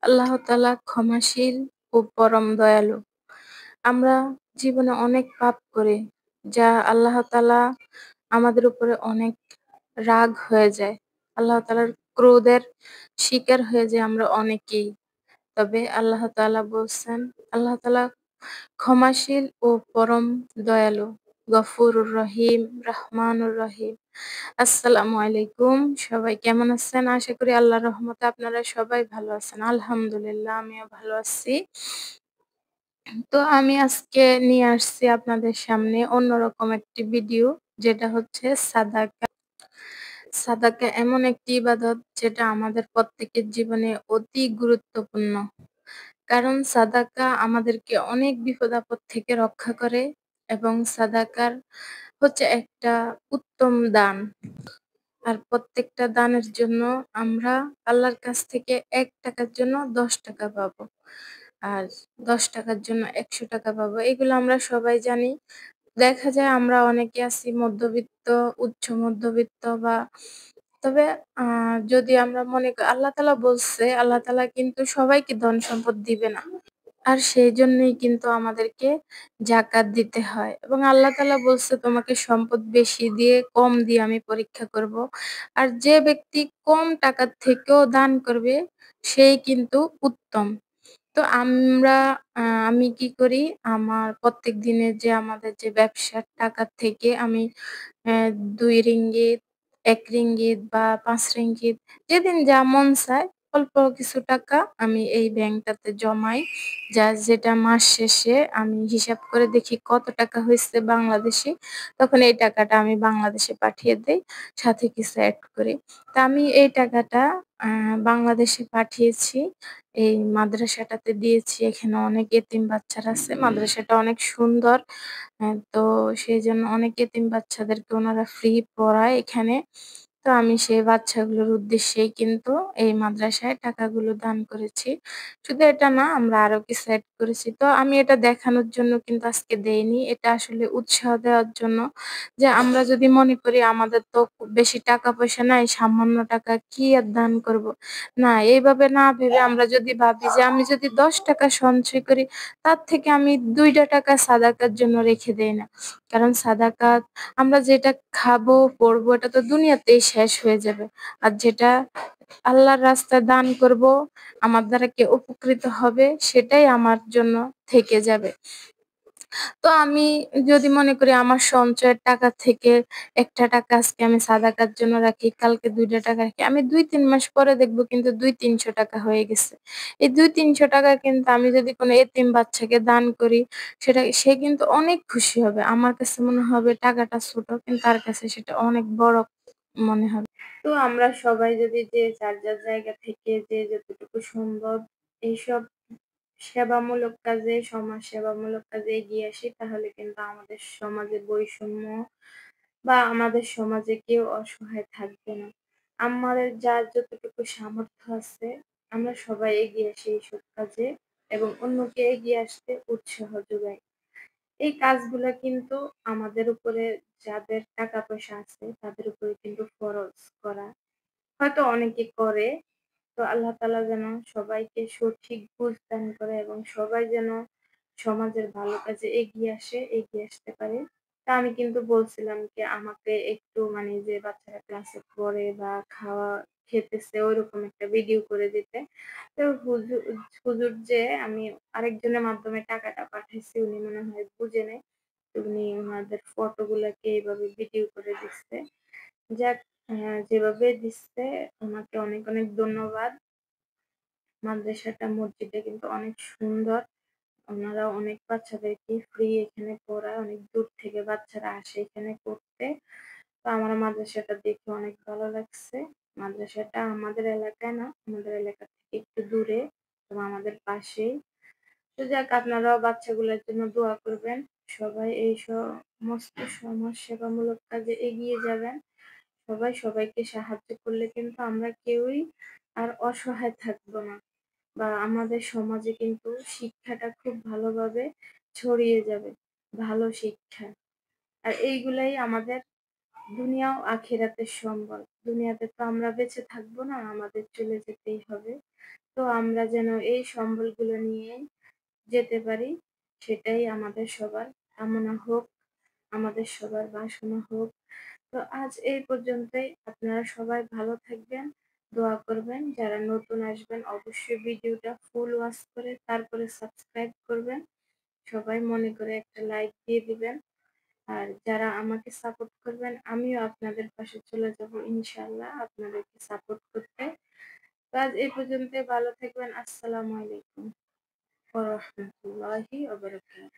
আল্লাহ তাআলা ক্ষমাশীল ও পরম দয়ালু। আমরা জীবনে অনেক পাপ করি, যা আল্লাহ তাআলা আমাদের উপরে অনেক রাগ হয়ে যায়। আল্লাহ তাআলার ক্রোধের শিকার হয়ে যাই আমরা অনেকেই। তবে আল্লাহ তাআলা বলছেন, আল্লাহ তাআলা ক্ষমাশীল ও পরম দয়ালু, গফুরুর রহিম, রহমানুর রহিম। আসসালামু আলাইকুম। সবাই কেমন আছেন? আশা করি আল্লাহর রহমতে আপনারা সবাই ভালো আছেন। আলহামদুলিল্লাহ আমিও ভালো আছি। তো আমি আজকে নিয়ে আসছি আপনাদের সামনে অন্যরকম একটি ভিডিও, যেটা হচ্ছে সাদাকা। সাদাকা এমন একটি ইবাদত যেটা আমাদের প্রত্যেকের জীবনে অতি গুরুত্বপূর্ণ। কারণ সাদাকা আমাদেরকে অনেক বিপদ-আপদ থেকে রক্ষা করে এবং সাদাকার হচ্ছে একটা উত্তম দান। আর প্রত্যেকটা দানের জন্য আমরা আল্লাহর কাছ থেকে ৳১ র জন্য ৳১০ পাবো। আর ৳১০ র জন্য ৳১০০ পাবো। এগুলো আমরা সবাই জানি। দেখা যায় আমরা অনেকে আছি মধ্যবিত্ত, উচ্চ মধ্যবিত্ত বা তবে আ যদি আমরা মনে আল্লাহ তাআলা বলছে, আল্লাহ তাআলা কিন্তু সবাইকে ধন সম্পদ দিবে না। আর সেইজন্যই কিন্তু আমাদেরকে যাকাত দিতে হয় এবং আল্লাহ তাআলা বলছে, "তোমাকে সম্পদ বেশি দিয়ে কম দিয়ে আমি পরীক্ষা করব।" আর যে ব্যক্তি কম টাকার থেকেও দান করবে, সেই কিন্তু উত্তম। তো আমি কি করি, আমার প্রত্যেক দিনের যে আমাদের যে ব্যবসার টাকা থেকে আমি ৳২ ৳১ বা ৳৫ যেদিন যা মন চায় অল্প কিছু টাকা আমি এই ব্যাংকটাতে জমাই। যেটা মাস শেষে আমি হিসাব করে দেখি কত টাকা হইছে বাংলাদেশী। তখন এই টাকাটা আমি বাংলাদেশে পাঠিয়ে দেই। সাথে কিছু এড করি। তা আমি এই টাকাটা আ বাংলাদেশে পাঠিয়েছি। এই মাদ্রাসাটাতে দিয়েছি। এখানে অনেক এতিম বাচ্চারা আছে। মাদ্রাসাটা অনেক সুন্দর। তো সেইজন্য অনেক এতিম বাচ্চাদেরকে উনারা ফ্রি পড়ায় এখানে। তো আমি সেই বাচ্চাগুলোর উদ্দেশ্যেই কিন্তু এই মাদ্রাসায় টাকাগুলো দান করেছি। শুধু এটা না, আমরা আরো কিছু এড করেছি। তো আমি এটা দেখানোর জন্য কিন্তু আজকে দেইনি। এটা আসলে উৎসাহ দেওয়ার জন্য, যে আমরা যদি মনে করি আমাদের তো খুব বেশি টাকা-পয়সা নাই, সামান্য টাকা কি আর দান করব। না, এইভাবে না ভেবে আমরা যদি ভাবি যে আমি যদি ৳১০ সঞ্চয় করি, তার থেকে আমি ৳২ সাদাকার জন্য রেখে দেই না। কারণ সাদাকাত আমরা যেটা খাবো, পড়বো এটা তো দুনিয়াতেই শেষ হয়ে যাবে। আর যেটা আল্লাহর রাস্তায় দান করব, আমার দ্বারা কে উপকৃত হবে সেটাই আমার জন্য থেকে যাবে। তো আমি যদি মনে করি আমার সঞ্চয়ের টাকা থেকে ৳১ আজকে আমি সাদাকার জন্য রাখি, কালকে ৳২ রাখি। আমি ২-৩ মাস পরে দেখব কিন্তু ৳২00-৩০০ হয়ে গেছে। এই ৳২00-৩০০ কিন্তু আমি যদি কোনো এতিম বাচ্চাকে দান করি, সে কিন্তু অনেক খুশি হবে। আমার কাছে মনে হবে টাকাটা ছোট, কিন্তু তার কাছে সেটা অনেক বড় মনে হবে। তো আমরা সবাই যদি যে যার জায়গা থেকে যে যতটুকু সম্ভব এইসব সেবামূলক কাজে, সমাজ সেবামূলক কাজে এগিয়ে আসি, তাহলে কিন্তু আমাদের সমাজে বৈষম্য বা আমাদের সমাজে কেউ অসহায় থাকবে না। আমাদের যার যতটুকু সামর্থ্য আছে, আমরা সবাই এগিয়ে আসি এইসব কাজে এবং অন্যকে এগিয়ে আসতে উৎসাহ যোগাই। এই কাজগুলা কিন্তু আমাদের উপরে, যাদের টাকা-পয়সা আছে তাদের উপরে কিন্তু ফরজ করা। হয়তো অনেকে করে। তো আল্লাহ তাআলা যেন সবাইকে সঠিক বুঝ দান করে এবং সবাই যেন সমাজের ভালো কাজে এগিয়ে আসতে পারে। তা আমি কিন্তু বলছিলাম যে আমাকে একটু মানে যে বাচ্চারা ক্লাসে পড়ে বা খেতেছে ওইরকম একটা ভিডিও করে দিতে। তো হুজুর যে আমি আরেকজনের মাধ্যমে টাকাটা পাঠাইছি, উনি মনে হয় বুঝে নাই। তো উনি উনাদের ফটোগুলাকে এভাবে ভিডিও করে দিচ্ছে। যাক, যেভাবে দিচ্ছে উনাকে অনেক, অনেক ধন্যবাদ। মাদ্রাসাটা, মসজিদটা কিন্তু অনেক সুন্দর। উনারা অনেক বাচ্চাদেরকে ফ্রি এখানে পড়ায়। অনেক দূর থেকে বাচ্চারা আসে এখানে পড়তে। তো আমার মাদ্রাসাটা দেখে অনেক ভালো লাগছে। মাদ্রাসাটা আমাদের এলাকায় না, আমাদের এলাকা থেকে একটু দূরে এবং আমাদের পাশেই। তো যাক, আপনারাও বাচ্চাগুলোর জন্য দোয়া করবেন। সবাই এই সমস্ত সমাজ সেবামূলক কাজে এগিয়ে যাবেন। সবাই সবাইকে সাহায্য করলে কিন্তু আমরা কেউই আর অসহায় থাকবো না। বা আমাদের সমাজে কিন্তু শিক্ষাটা খুব ভালোভাবে ছড়িয়ে যাবে। ভালো শিক্ষা। আর এইগুলাই আমাদের দুনিয়া ও আখিরাতের সম্বল। দুনিয়াতে তো আমরা বেঁচে থাকবো না, আমাদের চলে যেতেই হবে। তো আমরা যেন এই সম্বলগুলো নিয়ে যেতে পারি, সেটাই আমাদের সবার কামনা হোক, আমাদের সবার বাসনা হোক। তো আজ এই পর্যন্তই। আপনারা সবাই ভালো থাকবেন, দোয়া করবেন। যারা নতুন আসবেন অবশ্যই ভিডিওটা ফুল ওয়াচ করে তারপরে সাবস্ক্রাইব করবেন। সবাই মনে করে একটা লাইক দিয়ে দিবেন। আর যারা আমাকে সাপোর্ট করবেন, আমিও আপনাদের পাশে চলে যাব ইনশাআল্লাহ আপনাদেরকে সাপোর্ট করতে। তো আজ এই পর্যন্তই। ভালো থাকবেন। আসসালামু আলাইকুম ওয়া রাহমাতুল্লাহি ওয়া বারাকাতুহু।